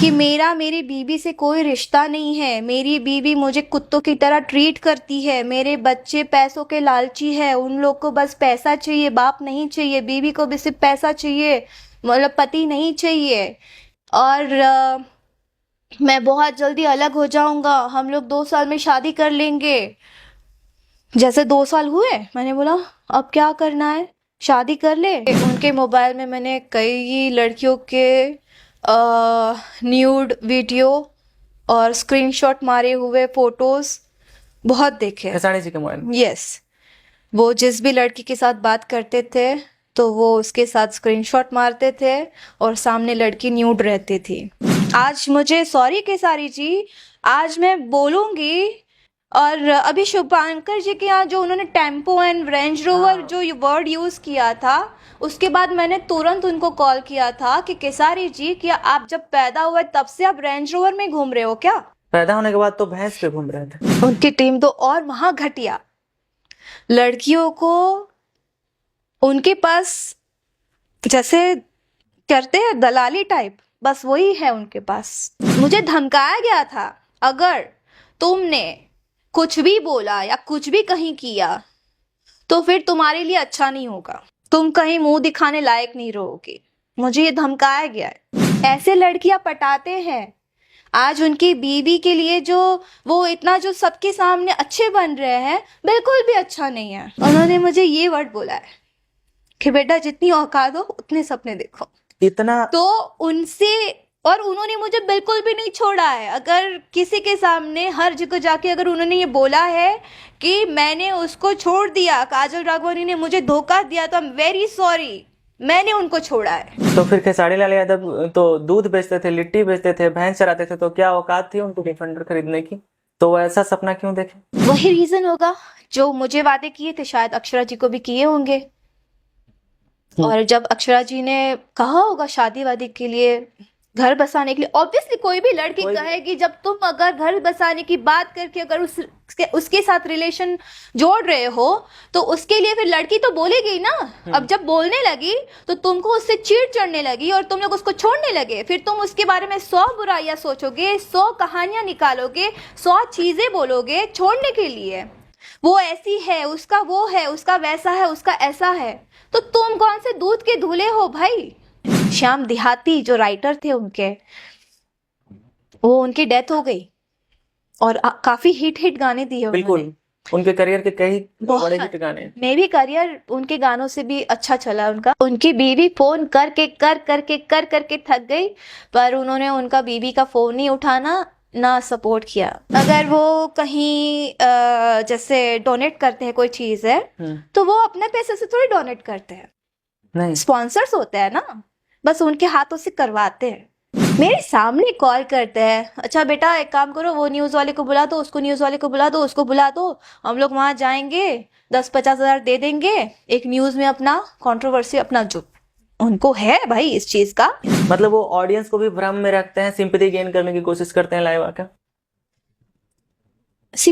कि मेरा मेरी बीवी से कोई रिश्ता नहीं है, मेरी बीवी मुझे कुत्तों की तरह ट्रीट करती है, मेरे बच्चे पैसों के लालची है, उन लोग को बस पैसा चाहिए, बाप नहीं चाहिए, बीवी को भी सिर्फ पैसा चाहिए, मतलब पति नहीं चाहिए। और मैं बहुत जल्दी अलग हो जाऊंगा, हम लोग 2 साल में शादी कर लेंगे। जैसे 2 साल हुए, मैंने बोला अब क्या करना है, शादी कर ले। उनके मोबाइल में मैंने कई लड़कियों के न्यूड वीडियो और स्क्रीनशॉट मारे हुए फोटोज बहुत देखे। खेसारी जी के मोबाइल? यस, वो जिस भी लड़की के साथ बात करते थे तो वो उसके साथ स्क्रीनशॉट मारते थे और सामने लड़की न्यूड रहती थी। आज मुझे सॉरी केसारी जी, आज मैं बोलूंगी। और अभी शुभांकर जी के यहाँ जो उन्होंने टेम्पो एंड रेंज रोवर जो वर्ड यूज किया था, उसके बाद मैंने तुरंत उनको कॉल किया था कि केसारी जी, क्या आप जब पैदा हुए तब से आप रेंज रोवर में घूम रहे हो क्या? पैदा होने के बाद तो भैंस पे घूम रहे थे। उनकी टीम तो और महा घटिया, लड़कियों को उनके पास जैसे करते हैं दलाली टाइप, बस वही है उनके पास। मुझे धमकाया गया था, अगर तुमने कुछ भी बोला या कुछ भी कहीं किया तो फिर तुम्हारे लिए अच्छा नहीं होगा, तुम कहीं मुंह दिखाने लायक नहीं रहोगे। मुझे ये धमकाया गया है। ऐसे लड़कियां पटाते हैं। आज उनकी बीवी के लिए जो वो इतना जो सबके सामने अच्छे बन रहे हैं, बिल्कुल भी अच्छा नहीं है। उन्होंने मुझे ये वर्ड बोला है कि बेटा जितनी औकात हो उतने सपने देखो। इतना तो उनसे, और उन्होंने मुझे बिल्कुल भी नहीं छोड़ा है। अगर किसी के सामने हर जगह जाके अगर उन्होंने ये बोला है कि मैंने उसको छोड़ दिया, काजल राघवानी ने मुझे धोखा दिया, तो आई एम वेरी सॉरी, मैंने उनको छोड़ा है। तो फिर खेसारी लाल यादव तो दूध बेचते थे, लिट्टी बेचते थे, भैंस चराते थे, तो क्या औकात थी उनको डिफेंडर खरीदने की? तो वो ऐसा सपना क्यों देखे? वही रीजन होगा जो मुझे वादे किए थे, शायद अक्षरा जी को भी किए होंगे। और जब अक्षरा जी ने कहा होगा शादी वादी के लिए, घर बसाने के लिए, ऑब्वियसली कोई भी लड़की कहेगी, जब तुम अगर घर बसाने की बात करके अगर उसके साथ रिलेशन जोड़ रहे हो तो उसके लिए फिर लड़की तो बोलेगी ना। अब जब बोलने लगी तो तुमको उससे चिढ़ चढ़ने लगी और तुम लोग उसको छोड़ने लगे, फिर तुम उसके बारे में 100 बुराइयां सोचोगे, 100 कहानियां निकालोगे, 100 चीजें बोलोगे छोड़ने के लिए। वो ऐसी है, उसका वो है, उसका वैसा है, उसका ऐसा है। तो तुम कौन से दूध के धुले हो भाई? श्याम देहाती जो राइटर थे उनके, वो उनकी डेथ हो गई और काफी हिट गाने दिए उन्होंने। बिल्कुल, उनके करियर के कई बड़े हिट गाने। मे भी करियर उनके गानों से भी अच्छा चला उनका। उनकी बीवी फोन करके थक गई, पर उन्होंने उनका बीवी का फोन नहीं उठाना, ना सपोर्ट किया। अगर वो कहीं जैसे डोनेट करते हैं कोई चीज है तो वो अपने पैसे से थोड़ी डोनेट करते हैं, नहीं, स्पॉन्सर्स होते हैं ना, बस उनके हाथों से करवाते हैं। मेरे सामने कॉल करते हैं, अच्छा बेटा एक काम करो, वो न्यूज वाले को बुला दो, उसको न्यूज वाले को बुला दो, उसको बुला दो, हम लोग वहां जाएंगे, 10-50 हजार दे देंगे, एक न्यूज में अपना कंट्रोवर्सी, अपना जो उनको है भाई इस चीज का। मतलब वो ऑडियंस को भी भ्रम में रखते हैं, सिंपैथी गेन करने की कोशिश करते हैं लाइव आकर।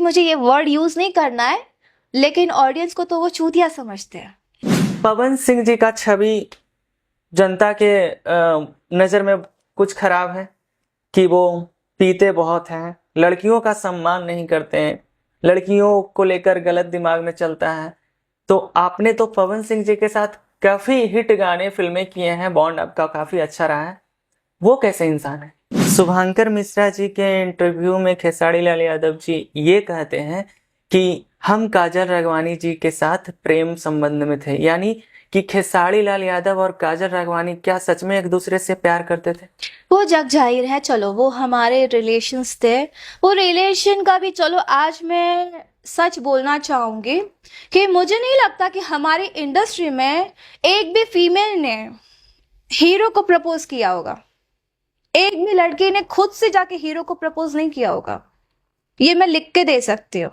मुझे ये वर्ड यूज नहीं करना है, लेकिन ऑडियंस को तो वो चूतिया समझते हैं। पवन सिंह जी का छवि जनता के नजर में कुछ खराब है कि वो पीते बहुत हैं, लड़कियों का सम्मान नहीं करते हैं, लड़कियों को लेकर गलत दिमाग में चलता है। तो आपने तो पवन सिंह जी के साथ काफी हिट गाने फिल्में किए हैं, बॉन्ड आपका काफी अच्छा रहा है, वो कैसे इंसान है? शुभांकर मिश्रा जी के इंटरव्यू में खेसारी लाल यादव जी ये कहते हैं कि हम काजल राघवानी जी के साथ प्रेम संबंध में थे, यानी कि खेसारी लाल यादव और काजल राघवानी क्या सच में एक दूसरे से प्यार करते थे? वो जग जाहिर है, चलो वो हमारे रिलेशंस थे, वो रिलेशन का भी चलो। आज मैं सच बोलना चाहूंगी कि मुझे नहीं लगता कि हमारी इंडस्ट्री में एक भी फीमेल ने हीरो को प्रपोज किया होगा, एक भी लड़की ने खुद से जाके हीरो को प्रपोज नहीं किया होगा। ये मैं लिख के दे सकती हूँ।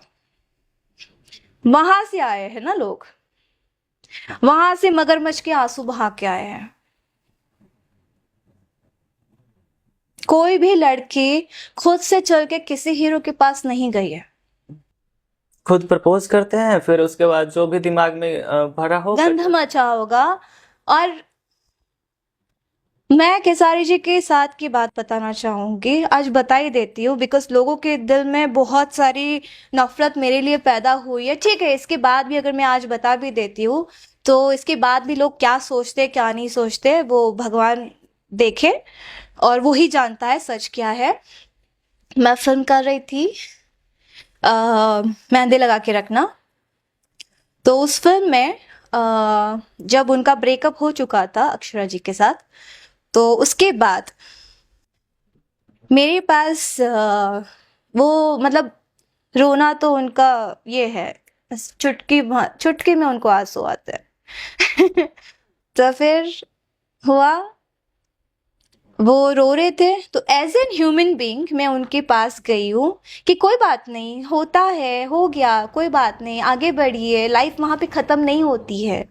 वहां से आए हैं ना लोग, वहां से मगरमच्छ के आंसू बहा के आए हैं। कोई भी लड़की खुद से चल के किसी हीरो के पास नहीं गई है। खुद प्रपोज करते हैं, फिर उसके बाद जो भी दिमाग में भरा हो, गंध मचा होगा। और मैं खेसारी जी के साथ की बात बताना चाहूंगी, आज बता ही देती हूँ, बिकॉज लोगों के दिल में बहुत सारी नफरत मेरे लिए पैदा हुई है। ठीक है, इसके बाद भी अगर मैं आज बता भी देती हूँ तो इसके बाद भी लोग क्या सोचते क्या नहीं सोचते वो भगवान देखे, और वो ही जानता है सच क्या है। मैं फिल्म कर रही थी मेहंदी लगा के रखना। तो उस फिल्म में जब उनका ब्रेकअप हो चुका था अक्षरा जी के साथ, तो उसके बाद मेरे पास वो मतलब रोना तो उनका ये है, बस चुटकी में उनको आंसू आते हैं। तो फिर हुआ, वो रो रहे थे तो एज एन ह्यूमन बीइंग मैं उनके पास गई हूँ कि कोई बात नहीं, होता है, हो गया, कोई बात नहीं, आगे बढ़िए, लाइफ वहाँ पे ख़त्म नहीं होती है।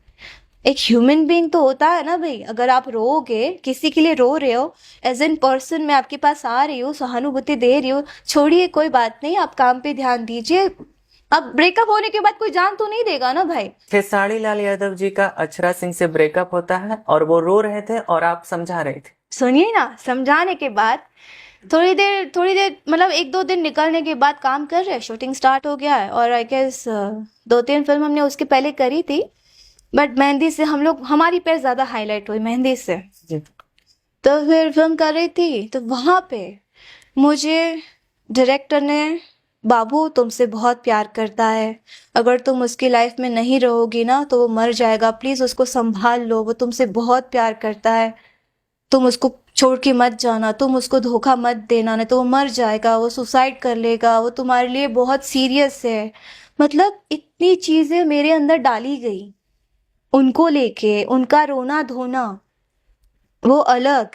एक ह्यूमन बीइंग तो होता है ना भाई, अगर आप रोओगे, किसी के लिए रो रहे हो, एज एन पर्सन मैं आपके पास आ रही हूँ, सहानुभूति दे रही हूँ, छोड़िए कोई बात नहीं, आप काम पे ध्यान दीजिए। अब ब्रेकअप होने के बाद कोई जान तो नहीं देगा ना भाई। खेसारी लाल यादव जी का अक्षरा सिंह से ब्रेकअप होता है और वो रो रहे थे और आप समझा रहे थे। सुनिए ना, समझाने के बाद थोड़ी देर मतलब 1-2 दिन निकलने के बाद काम कर रहे हैं, शूटिंग स्टार्ट हो गया है, और आई गेस 2-3 फिल्म हमने उसके पहले करी थी, बट मेहंदी से हमारी पे ज़्यादा हाईलाइट हुई मेहंदी से। जी। तो फिर फिल्म कर रही थी तो वहाँ पे मुझे डायरेक्टर ने, बाबू तुमसे बहुत प्यार करता है, अगर तुम उसकी लाइफ में नहीं रहोगी ना तो वो मर जाएगा, प्लीज़ उसको संभाल लो, वो तुमसे बहुत प्यार करता है, तुम उसको छोड़ के मत जाना, तुम उसको धोखा मत देना, नहीं तो वो मर जाएगा, वो सुसाइड कर लेगा, वो तुम्हारे लिए बहुत सीरियस है। मतलब इतनी चीज़ें मेरे अंदर डाली गई उनको लेके, उनका रोना धोना वो अलग,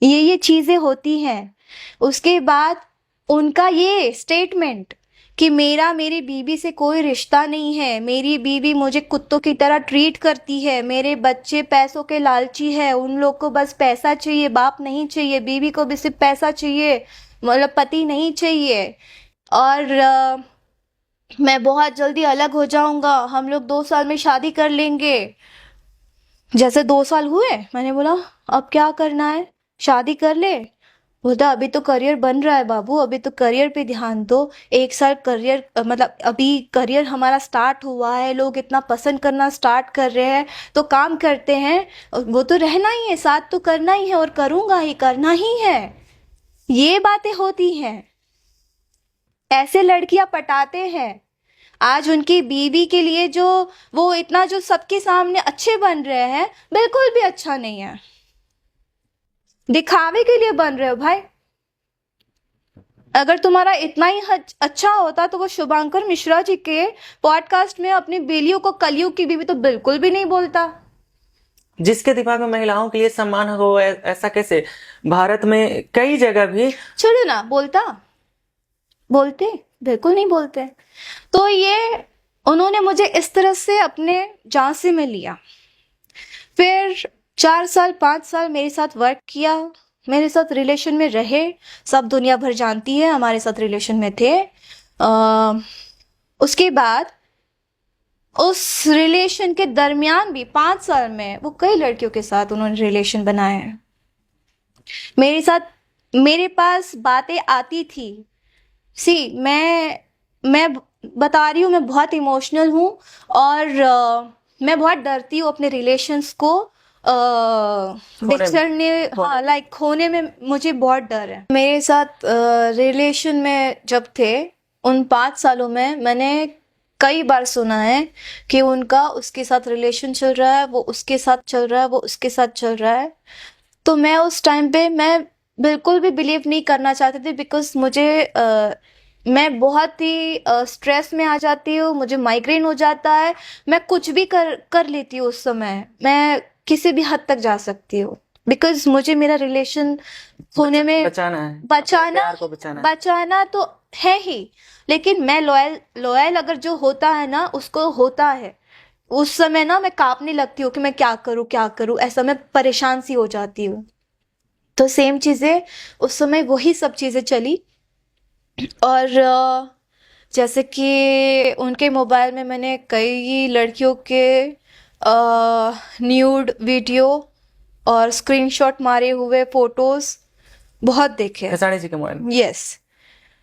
ये चीज़ें होती हैं। उसके बाद उनका ये स्टेटमेंट कि मेरी बीवी से कोई रिश्ता नहीं है, मेरी बीवी मुझे कुत्तों की तरह ट्रीट करती है, मेरे बच्चे पैसों के लालची है, उन लोग को बस पैसा चाहिए, बाप नहीं चाहिए, बीवी को भी सिर्फ पैसा चाहिए, मतलब पति नहीं चाहिए, और मैं बहुत जल्दी अलग हो जाऊंगा, हम लोग 2 साल में शादी कर लेंगे। जैसे 2 साल हुए, मैंने बोला अब क्या करना है, शादी कर ले। बोलता अभी तो करियर बन रहा है बाबू, अभी तो करियर पे ध्यान दो, 1 साल करियर मतलब अभी करियर हमारा स्टार्ट हुआ है, लोग इतना पसंद करना स्टार्ट कर रहे हैं, तो काम करते हैं, और वो तो रहना ही है, साथ तो करना ही है, और करूँगा ही, करना ही है। ये बातें होती हैं, ऐसे लड़कियां पटाते हैं। आज उनकी बीवी के लिए जो वो इतना जो सबके सामने अच्छे बन रहे हैं, बिल्कुल भी अच्छा नहीं है, दिखावे के लिए बन रहे हो भाई। अगर तुम्हारा इतना ही अच्छा होता तो वो शुभांकर मिश्रा जी के पॉडकास्ट में अपनी बेलियों को कलयुग की बीवी तो बिल्कुल भी नहीं बोलता। जिसके दिमाग में महिलाओं के लिए सम्मान हो ऐसा कैसे, भारत में कई जगह भी। चलो ना, बोलते बिल्कुल नहीं बोलते। तो ये उन्होंने मुझे इस तरह से अपने झांसे में लिया। फिर 4 साल 5 साल मेरे साथ वर्क किया, मेरे साथ रिलेशन में रहे, सब दुनिया भर जानती है हमारे साथ रिलेशन में थे। उसके बाद उस रिलेशन के दरमियान भी 5 साल में वो कई लड़कियों के साथ उन्होंने रिलेशन बनाए हैं। मेरे साथ मेरे पास बातें आती थी। मैं बता रही हूँ, मैं बहुत इमोशनल हूँ, और मैं बहुत डरती हूँ अपने रिलेशंस को बिछड़ने, हाँ लाइक खोने में मुझे बहुत डर है। मेरे साथ रिलेशन में जब थे उन 5 सालों में मैंने कई बार सुना है कि उनका उसके साथ रिलेशन चल रहा है, वो उसके साथ चल रहा है, वो उसके साथ चल रहा है। तो मैं उस टाइम पे मैं बिल्कुल भी बिलीव नहीं करना चाहती थी, बिकॉज मैं बहुत ही स्ट्रेस में आ जाती हूँ, मुझे माइग्रेन हो जाता है, मैं कुछ भी कर लेती हूँ उस समय, मैं किसी भी हद तक जा सकती हूँ, बिकॉज मुझे मेरा रिलेशन होने में प्यार को बचाना तो है ही, लेकिन मैं लॉयल अगर जो होता है ना उसको होता है, उस समय ना मैं कांपने लगती हूँ कि मैं क्या करूँ, ऐसा मैं परेशान सी हो जाती हूँ। तो सेम चीज़ें उस समय वही सब चीज़ें चली, और जैसे कि उनके मोबाइल में मैंने कई लड़कियों के न्यूड वीडियो और स्क्रीनशॉट मारे हुए फोटोज बहुत देखे। खेसारी जी के मोबाइल में? यस,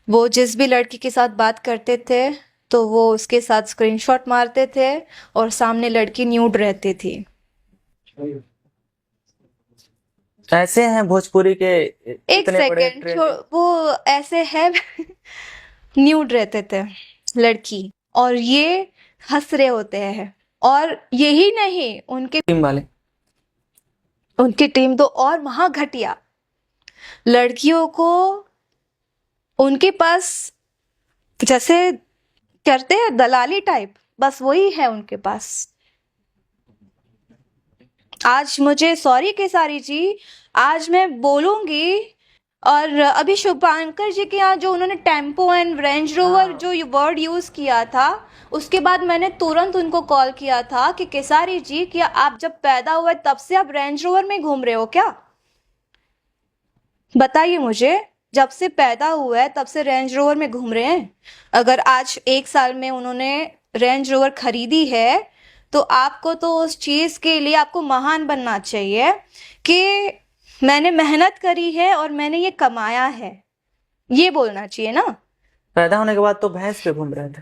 वो जिस भी लड़की के साथ बात करते थे तो वो उसके साथ स्क्रीनशॉट मारते थे और सामने लड़की न्यूड रहती थी। ऐसे हैं भोजपुरी के एक इतने बड़े सेकेंड, ट्रेंड। वो ऐसे है न्यूड रहते थे लड़की, और ये हंस रहे होते हैं। और यही नहीं, टीम वाले उनकी टीम तो और महा घटिया। लड़कियों को उनके पास जैसे करते हैं दलाली टाइप, बस वही है उनके पास। आज मुझे सॉरी केसारी जी, आज मैं बोलूंगी। और अभी शुभांकर जी के यहाँ जो उन्होंने टेम्पो एंड रेंज रोवर जो वर्ड यूज किया था, उसके बाद मैंने तुरंत उनको कॉल किया था कि केसारी जी, क्या आप जब पैदा हुए तब से आप रेंज रोवर में घूम रहे हो क्या? बताइए मुझे, जब से पैदा हुआ है तब से रेंज रोवर में घूम रहे हैं? अगर आज 1 साल में उन्होंने रेंज रोवर खरीदी है तो आपको तो उस चीज के लिए आपको महान बनना चाहिए कि मैंने मेहनत करी है और मैंने ये कमाया है, ये बोलना चाहिए ना। पैदा होने के बाद तो भैंस पे घूम रहे थे।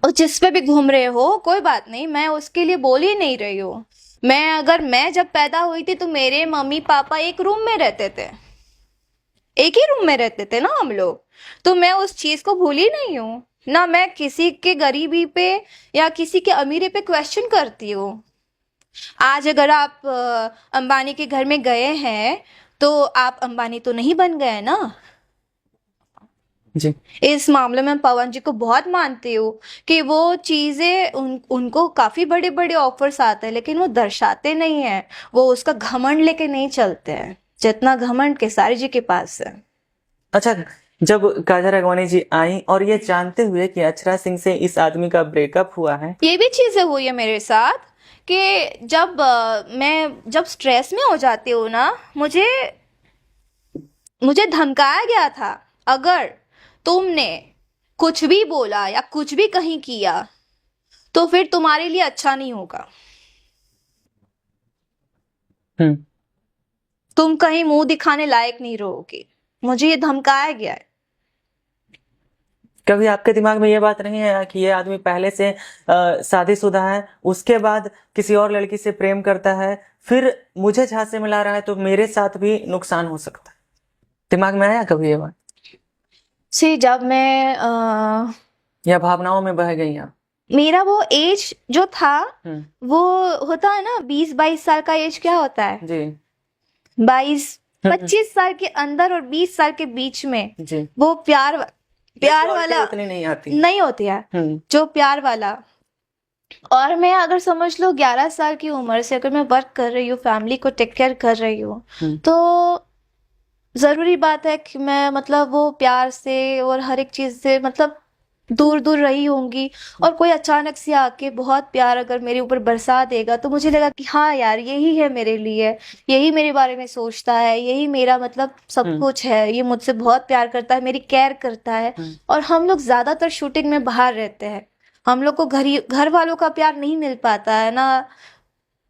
और जिस पे भी घूम रहे हो कोई बात नहीं, मैं उसके लिए बोल ही नहीं रही हूँ। मैं जब पैदा हुई थी तो मेरे मम्मी पापा एक रूम में रहते थे, एक ही रूम में रहते थे ना हम लोग, तो मैं उस चीज को भूली नहीं हूँ ना। मैं किसी के गरीबी पे या किसी के अमीरी पे क्वेश्चन करती हूँ। आज अगर आप अंबानी के घर में गए हैं तो आप अंबानी तो नहीं बन गए ना। जी। इस मामले में पवन जी को बहुत मानती हूँ कि वो चीजें उनको काफी बड़े बड़े ऑफर्स आते हैं लेकिन वो दर्शाते नहीं है, वो उसका घमंड लेके नहीं चलते हैं जितना घमंड केसारी जी के पास है। अच्छा, जब काजल राघवानी जी आई और ये जानते हुए कि अक्षरा सिंह से इस आदमी का ब्रेकअप हुआ है, ये भी चीजें हुई है मेरे साथ कि मैं जब स्ट्रेस में हो जाती हूँ ना, मुझे धमकाया गया था, अगर तुमने कुछ भी बोला या कुछ भी कहीं किया तो फिर तुम्हारे लिए अच्छा नहीं होगा, तुम कहीं मुंह दिखाने लायक नहीं रहोगे। मुझे ये धमकाया गया है। कभी आपके दिमाग में ये बात नहीं आया कि ये आदमी पहले से शादीशुदा है, उसके बाद किसी और लड़की से प्रेम करता है, फिर मुझे झांसे मिला रहा है तो मेरे साथ भी नुकसान हो सकता है? दिमाग में आया कभी ये बात? जब मैं या भावनाओं में बह गई आप? मेरा वो एज जो था, वो होता है ना 20-22 साल का एज, क्या होता है जी, 22-25 साल के अंदर और 20 साल के बीच में जी, वो प्यार वाला उतनी नहीं आती, नहीं होती है, जो प्यार वाला। और मैं अगर समझ लो 11 साल की उम्र से अगर मैं वर्क कर रही हूँ, फैमिली को टेक केयर कर रही हूँ, तो जरूरी बात है कि मैं मतलब वो प्यार से और हर एक चीज से मतलब दूर दूर रही होंगी। और कोई अचानक से आके बहुत प्यार अगर मेरे ऊपर बरसा देगा तो मुझे लगा कि हाँ यार, यही है मेरे लिए, यही मेरे बारे में सोचता है, यही मेरा मतलब सब कुछ है, ये मुझसे बहुत प्यार करता है, मेरी केयर करता है। और हम लोग ज्यादातर शूटिंग में बाहर रहते हैं, हम लोग को घर वालों का प्यार नहीं मिल पाता है ना।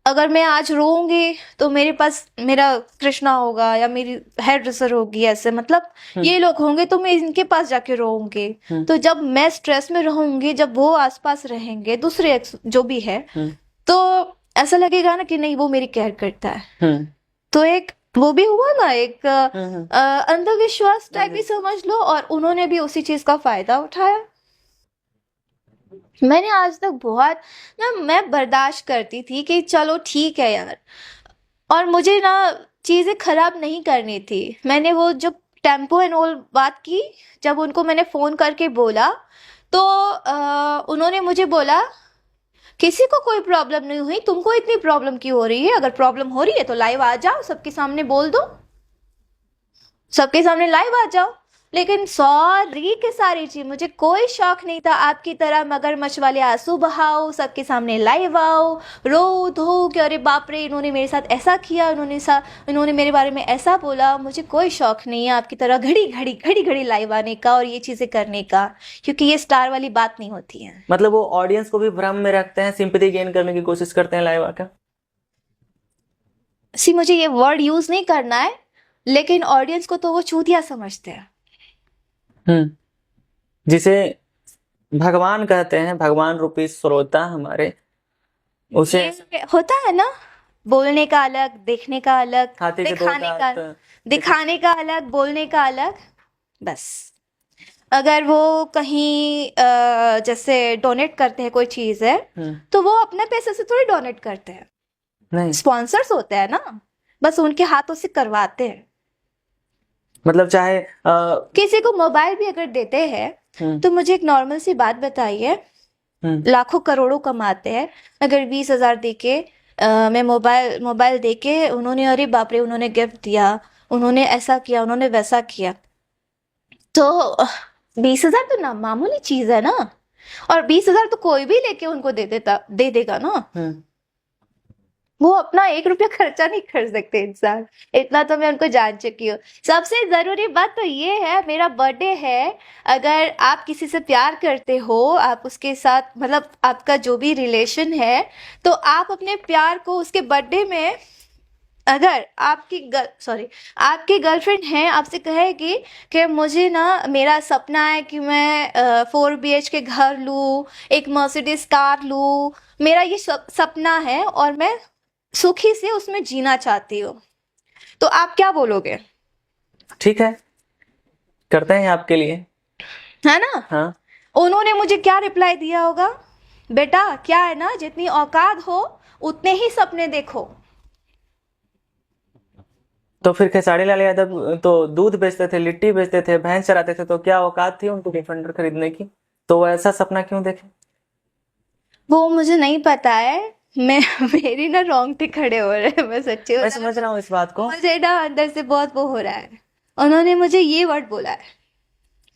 अगर मैं आज रोऊंगी तो मेरे पास मेरा कृष्णा होगा या मेरी हेयर ड्रेसर होगी, ऐसे मतलब ये लोग होंगे तो मैं इनके पास जाके रोऊंगी। तो जब मैं स्ट्रेस में रहूंगी, जब वो आसपास रहेंगे दूसरे जो भी है, तो ऐसा लगेगा ना कि नहीं वो मेरी केयर करता है। तो एक वो भी हुआ ना, एक अंधविश्वास टाइप ही समझ लो, और उन्होंने भी उसी चीज का फायदा उठाया। मैंने आज तक बहुत मैं बर्दाश्त करती थी कि चलो ठीक है यार, और मुझे ना चीजें खराब नहीं करनी थी। मैंने वो जब टेम्पो एंड ऑल बात की, जब उनको मैंने फोन करके बोला तो उन्होंने मुझे बोला किसी को कोई प्रॉब्लम नहीं हुई, तुमको इतनी प्रॉब्लम क्यों हो रही है? अगर प्रॉब्लम हो रही है तो लाइव आ जाओ, सबके सामने बोल दो, सबके सामने लाइव आ जाओ। लेकिन सॉरी केसारी जी, मुझे कोई शौक नहीं था आपकी तरह मगरमच्छ वाले आंसू बहाओ, सबके सामने लाइव आओ, रो धो कि अरे बाप रे इन्होंने मेरे साथ ऐसा किया, इन्होंने मेरे बारे में ऐसा बोला। मुझे कोई शौक नहीं है आपकी तरह घड़ी घड़ी लाइव आने का और ये चीजें करने का, क्योंकि ये स्टार वाली बात नहीं होती है। मतलब वो ऑडियंस को भी भ्रम में रखते हैं, सिंपैथी गेन करने की कोशिश करते हैं लाइव आकर? सी मुझे ये वर्ड यूज नहीं करना है, लेकिन ऑडियंस को तो वो चूतिया समझते हैं। हम्म जिसे भगवान कहते हैं, भगवान रूपी श्रोता हमारे, उसे ये होता है ना, बोलने का अलग, देखने का अलग, हाथी के दो दांत, दिखाने का अलग, बोलने का अलग। बस अगर वो कहीं जैसे डोनेट करते हैं कोई चीज है, तो वो अपने पैसे से थोड़ी डोनेट करते हैं, नहीं स्पॉन्सर्स होते हैं ना, बस उनके हाथों से करवाते हैं। मतलब चाहे किसी को मोबाइल भी अगर देते हैं तो मुझे एक नॉर्मल सी बात बताइए, लाखों करोड़ों कमाते हैं, अगर 20,000 दे के मैं मोबाइल दे के उन्होंने, अरे बाप रे उन्होंने गिफ्ट दिया, उन्होंने ऐसा किया, उन्होंने वैसा किया, तो 20,000 तो ना मामूली चीज है ना। और 20,000 तो कोई भी लेके उनको दे देगा ना। वो अपना 1 रुपया खर्चा नहीं कर सकते इंसान, इतना तो मैं उनको जान चुकी हूँ। सबसे जरूरी बात तो ये है, मेरा बर्थडे है, अगर आप किसी से प्यार करते हो, आप उसके साथ मतलब आपका जो भी रिलेशन है, तो आप अपने प्यार को उसके बर्थडे में, अगर आपकी गर्लफ्रेंड है, आपसे कहेगी कि मुझे ना, मेरा सपना है कि मैं 4 BHK घर लूँ, एक मर्सिडीज कार लूँ, मेरा ये सपना है और मैं सुखी से उसमें जीना चाहती हूँ, तो आप क्या बोलोगे? ठीक है, करते हैं आपके लिए, है ना? हाँ। उन्होंने मुझे क्या रिप्लाई दिया होगा? बेटा क्या है ना, जितनी औकात हो उतने ही सपने देखो। तो फिर खेसारी लाल यादव तो दूध बेचते थे, लिट्टी बेचते थे, भैंस चराते थे, तो क्या औकात थी उनको डिफेंडर खरीदने की? तो वो ऐसा सपना क्यों देखे? वो मुझे नहीं पता है, मैं मेरी ना रोंगटे खड़े हो रहे हैं, मैं सच्ची मैं बता, समझ रहा हूँ इस बात को। मुझे ना अंदर से बहुत वो हो रहा है। उन्होंने मुझे ये वर्ड बोला है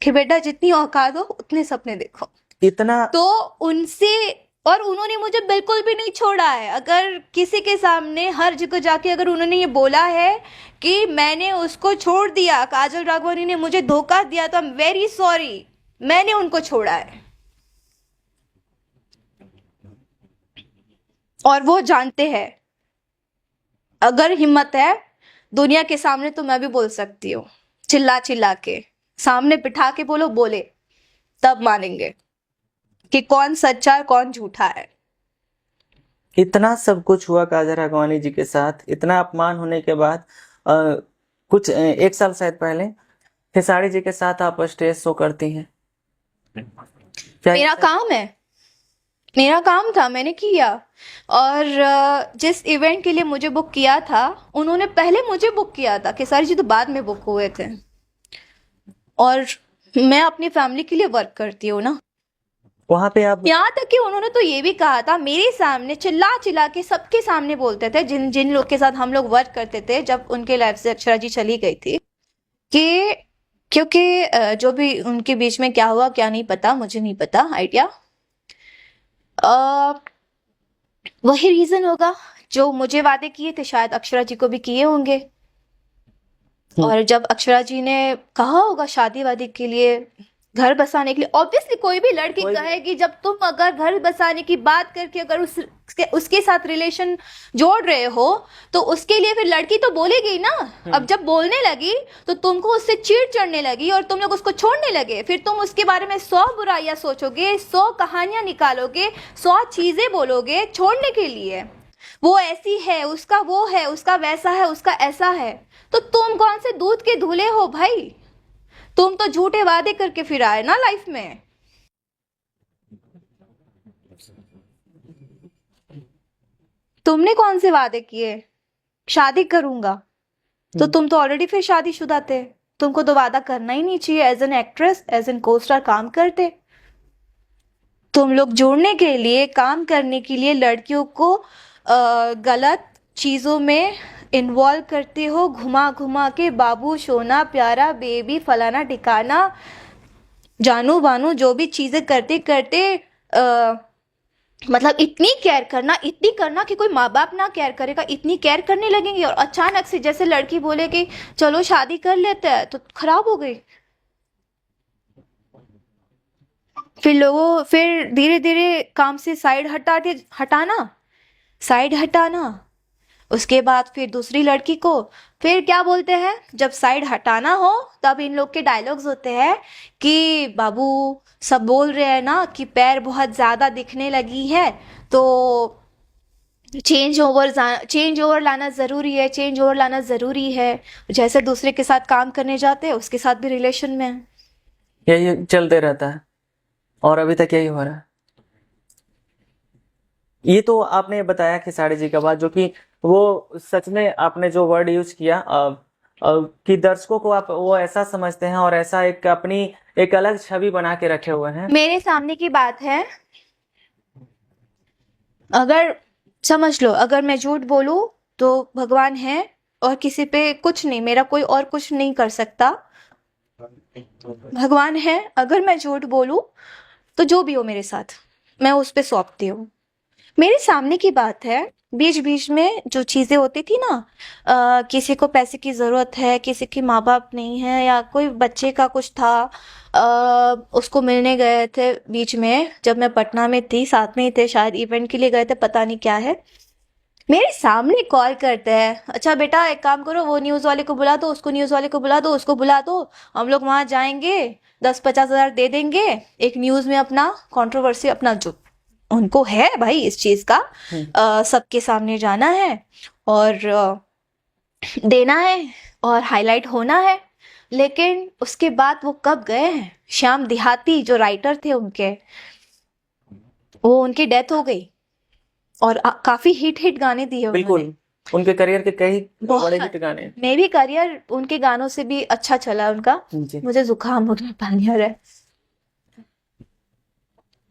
कि बेटा जितनी औकात हो उतने सपने देखो, इतना तो उनसे, और उन्होंने मुझे बिल्कुल भी नहीं छोड़ा है। अगर किसी के सामने हर जगह जाके अगर उन्होंने ये बोला है कि मैंने उसको छोड़ दिया, काजल राघवानी ने मुझे धोखा दिया, तो आई एम वेरी सॉरी, मैंने उनको छोड़ा है और वो जानते हैं। अगर हिम्मत है दुनिया के सामने तो मैं भी बोल सकती हूँ, चिल्ला चिल्ला के सामने बिठा के बोलो, बोले तब मानेंगे कि कौन सच्चा है कौन झूठा है। इतना सब कुछ हुआ काजल राघवानी जी के साथ, इतना अपमान होने के बाद कुछ 1 साल शायद पहले खेसारी जी के साथ आप स्टेज शो करती हैं। क्या मेरा काम है, मेरा काम था, मैंने किया। और जिस इवेंट के लिए मुझे बुक किया था, उन्होंने पहले मुझे बुक किया था, खेसारी जी तो बाद में बुक हुए थे। और मैं अपनी फैमिली के लिए वर्क करती हूँ ना, वहां पे आप यहाँ तक कि उन्होंने तो ये भी कहा था मेरे सामने, चिल्ला चिल्ला के सबके सामने बोलते थे, जिन जिन लोग के साथ हम लोग वर्क करते थे जब उनके लाइफ से अक्षरा जी चली गई थी, कि क्योंकि जो भी उनके बीच में क्या हुआ क्या नहीं पता, मुझे नहीं पता आइडिया, वही रीजन होगा जो मुझे वादे किए थे शायद अक्षरा जी को भी किए होंगे। और जब अक्षरा जी ने कहा होगा शादी वादी के लिए, घर बसाने के लिए, ऑब्वियसली कोई भी लड़की कहेगी, जब तुम अगर घर बसाने की बात करके अगर उसके साथ रिलेशन जोड़ रहे हो, तो उसके लिए फिर लड़की तो बोलेगी ना। अब जब बोलने लगी तो तुमको उससे चिढ़ चढ़ने लगी और तुम लोग उसको छोड़ने लगे, फिर तुम उसके बारे में 100 बुराइयां सोचोगे, 100 कहानियां निकालोगे, 100 चीजें बोलोगे छोड़ने के लिए। वो ऐसी है, उसका वो है, उसका वैसा है, उसका ऐसा है, तो तुम कौन से दूध के धुले हो भाई? तुम तो झूठे वादे करके फिर आए ना लाइफ में। तुमने कौन से वादे किए? शादी करूंगा, तो तुम तो ऑलरेडी फिर शादीशुदा थे, तुमको तो वादा करना ही नहीं चाहिए। As an actress, as an को स्टार काम करते तुम लोग, जोड़ने के लिए, काम करने के लिए लड़कियों को गलत चीजों में इन्वॉल्व करते हो, घुमा घुमा के बाबू, सोना, प्यारा, बेबी, फलाना ठिकाना, जानू बानू, जो भी चीजें करते करते मतलब इतनी केयर करना, इतनी करना कि कोई माँ बाप ना केयर करेगा, इतनी केयर करने लगेंगे, और अचानक से जैसे लड़की बोले कि चलो शादी कर लेते हैं, तो खराब हो गई। फिर धीरे धीरे काम से साइड हटाना, उसके बाद फिर दूसरी लड़की को, फिर क्या बोलते हैं, जब साइड हटाना हो तब इन लोग के डायलॉग्स होते हैं कि बाबू सब बोल रहे हैं ना कि पैर बहुत ज़्यादा दिखने लगी है, तो चेंज ओवर लाना ज़रूरी है, चेंज ओवर लाना ज़रूरी है। जैसे दूसरे के साथ काम करने जाते हैं उसके साथ भी रिलेशन में है। यही चलते रहता है और अभी तक यही हो रहा है। ये तो आपने बताया खेसारी जी का बात, जो कि वो सच में आपने जो वर्ड यूज किया कि दर्शकों को आप वो ऐसा समझते हैं और ऐसा एक अपनी एक अलग छवि बना के रखे हुए हैं। मेरे सामने की बात है, अगर समझ लो, अगर मैं झूठ बोलूं तो भगवान है और किसी पे कुछ नहीं, मेरा कोई और कुछ नहीं कर सकता। भगवान है, अगर मैं झूठ बोलूं तो जो भी हो मेरे साथ मैं उस पे सौंपती हूँ। मेरे सामने की बात है, बीच बीच में जो चीज़ें होती थी ना, किसी को पैसे की ज़रूरत है, किसी के माँ बाप नहीं है, या कोई बच्चे का कुछ था, उसको मिलने गए थे बीच में, जब मैं पटना में थी, साथ में ही थे, शायद इवेंट के लिए गए थे, पता नहीं क्या है। मेरे सामने कॉल करते हैं, अच्छा बेटा एक काम करो, वो न्यूज़ वाले को बुला दो, उसको न्यूज़ वाले को बुला दो, उसको बुला दो, हम लोग वहाँ जाएंगे, 10-50 हज़ार दे देंगे, एक न्यूज़ में अपना कंट्रोवर्सी, अपना जो उनको है भाई इस चीज़ का, सबके सामने जाना है और देना है और हाईलाइट होना है। लेकिन उसके बाद वो कब गए हैं, श्याम देहाती जो राइटर थे उनके, वो उनकी डेथ हो गई और काफी हिट गाने दिए उन्होंने। बिल्कुल, उनके करियर के कई बहुत बड़े हिट गाने। मे भी करियर उनके गानों से भी अच्छा चला उनका। जी। मुझे जुकाम हो गया, पानी आ रहा है।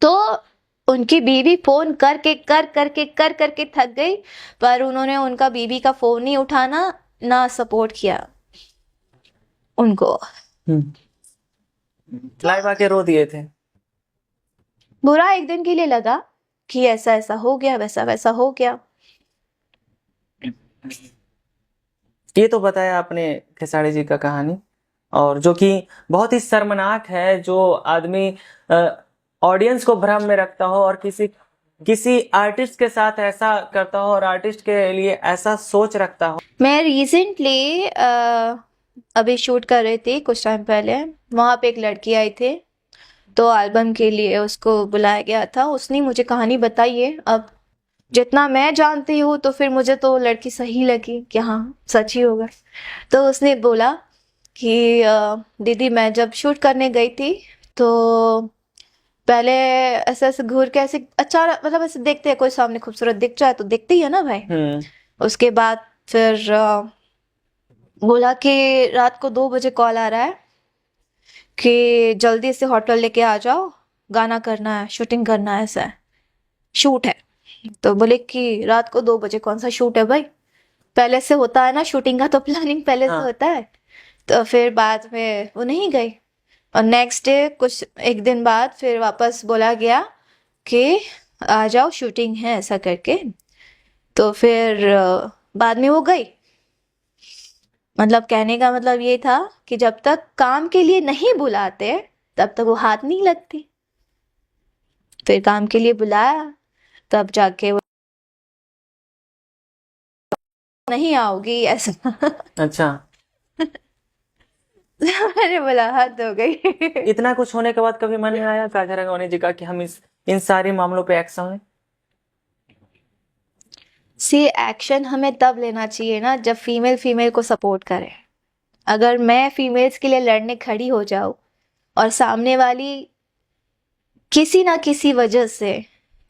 तो उनकी बीवी फोन करके कर करके थक गई, पर उन्होंने उनका बीवी का फोन नहीं उठाना, ना सपोर्ट किया उनको। लाइव आके रो दिए थे। बुरा एक दिन के लिए लगा कि ऐसा ऐसा हो गया, वैसा वैसा हो गया। ये तो बताया आपने खेसारी जी का कहानी, और जो कि बहुत ही शर्मनाक है, जो आदमी ऑडियंस को भ्रम में रखता हो और किसी आर्टिस्ट के साथ ऐसा करता हो और आर्टिस्ट के लिए ऐसा सोच रखता हो। मैं रिसेंटली अभी शूट कर रही थी कुछ टाइम पहले, वहाँ पे एक लड़की आई थी, तो एल्बम के लिए उसको बुलाया गया था। उसने मुझे कहानी बताई है, अब जितना मैं जानती हूँ तो फिर मुझे तो लड़की सही लगी कि हाँ सच ही होगा। तो उसने बोला कि दीदी मैं जब शूट करने गई थी तो पहले ऐसे ऐसे घूर के ऐसे अच्छा, मतलब ऐसे देखते हैं कोई सामने खूबसूरत दिख जाए तो देखते ही है ना भाई। उसके बाद फिर बोला कि रात को 2 बजे कॉल आ रहा है कि जल्दी से होटल लेके आ जाओ, गाना करना है, शूटिंग करना है, ऐसा है, शूट है। तो बोले कि रात को 2 बजे कौन सा शूट है भाई, पहले से होता है ना शूटिंग का, तो प्लानिंग पहले से होता है। तो फिर बाद में वो नहीं गई, और नेक्स्ट डे कुछ एक दिन बाद फिर वापस बोला गया कि आ जाओ शूटिंग है, ऐसा करके। तो फिर बाद में वो गई। मतलब कहने का मतलब ये था कि जब तक काम के लिए नहीं बुलाते तब तक वो हाथ नहीं लगती, फिर काम के लिए बुलाया तब जाके वो नहीं आओगी ऐसा। अच्छा। मैंने बोला हद हो गई। इतना कुछ होने के बाद कभी मन में आया काजा राघवानी जी का कि हम इन सारे मामलों पे एक्शन लें? सी एक्शन हमें तब लेना चाहिए ना जब फीमेल फीमेल को सपोर्ट करे। अगर मैं फीमेल्स के लिए लड़ने खड़ी हो जाऊं और सामने वाली किसी ना किसी वजह से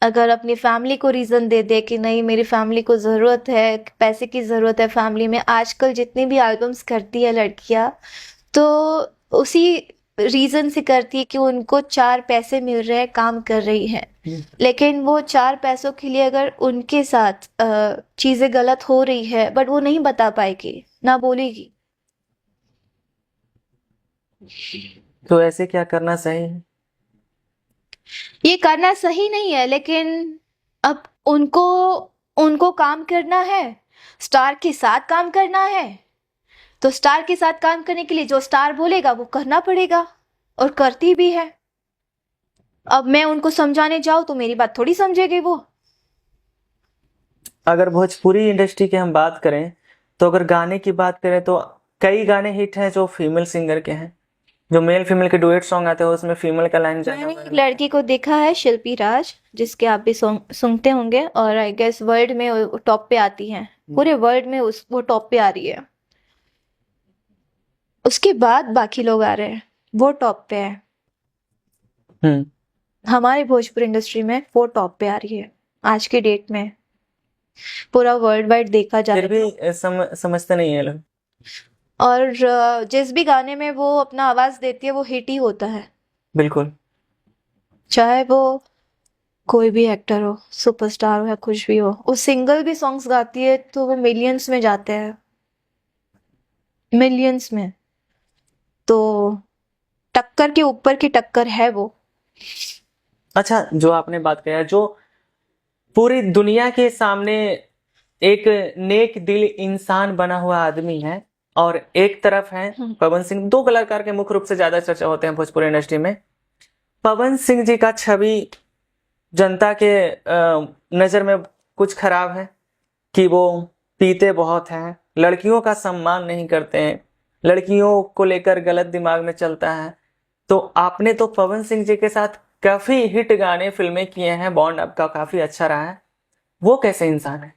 अगर अपनी फैमिली को रीज़न दे दे कि नहीं मेरी फैमिली को ज़रूरत है, पैसे की ज़रूरत है फैमिली में, आजकल जितनी भी एल्बम्स करती है लड़कियां तो उसी रीज़न से करती है कि उनको 4 पैसे मिल रहे हैं, काम कर रही है। लेकिन वो 4 पैसों के लिए अगर उनके साथ चीज़ें गलत हो रही है बट वो नहीं बता पाएगी, ना बोलेगी। तो ऐसे क्या करना सही है? ये करना सही नहीं है, लेकिन अब उनको काम करना है, स्टार के साथ काम करना है, तो स्टार के साथ काम करने के लिए जो स्टार बोलेगा वो करना पड़ेगा, और करती भी है। अब मैं उनको समझाने जाऊं तो मेरी बात थोड़ी समझेगी वो। अगर भोजपुरी इंडस्ट्री की हम बात करें तो अगर गाने की बात करें तो कई गाने हिट हैं जो फीमेल सिंगर के हैं। जो मेल फीमेल के डुएट सॉन्ग आते हैं उसमें फीमेल का लाइन ज्यादा मैंने एक वायरल लड़की को देखा है, शिल्पी राज, जिसके आप भी सॉन्ग सुनते होंगे, और आई गेस वर्ल्ड में वो टॉप पे आती हैं, पूरे वर्ल्ड में वो टॉप पे आ रही है। उसके बाद बाकी लोग आ रहे हैं, वो टॉप पे है। हम्म। हमारी भोजपुरी इंडस्ट्री में वो टॉप पे आ रही है आज की डेट में, पूरा वर्ल्ड वाइड देखा जाए फिर भी तो। समझते नहीं है लोग। और जिस भी गाने में वो अपना आवाज देती है वो हिट ही होता है, बिल्कुल। चाहे वो कोई भी एक्टर हो, सुपरस्टार हो या कुछ भी हो। वो सिंगल भी सॉन्ग्स गाती है तो वो मिलियंस में जाते हैं, मिलियंस में। तो टक्कर के ऊपर की टक्कर है वो। अच्छा, जो आपने बात किया, जो पूरी दुनिया के सामने एक नेक दिल इंसान बना हुआ आदमी है, और एक तरफ है पवन सिंह। दो कलाकार के मुख्य रूप से ज्यादा चर्चा होते हैं भोजपुरी इंडस्ट्री में। पवन सिंह जी का छवि जनता के नजर में कुछ खराब है कि वो पीते बहुत हैं, लड़कियों का सम्मान नहीं करते हैं, लड़कियों को लेकर गलत दिमाग में चलता है। तो आपने तो पवन सिंह जी के साथ काफी हिट गाने फिल्में किए हैं, बॉन्ड आपका काफी अच्छा रहा है। वो कैसे इंसान है?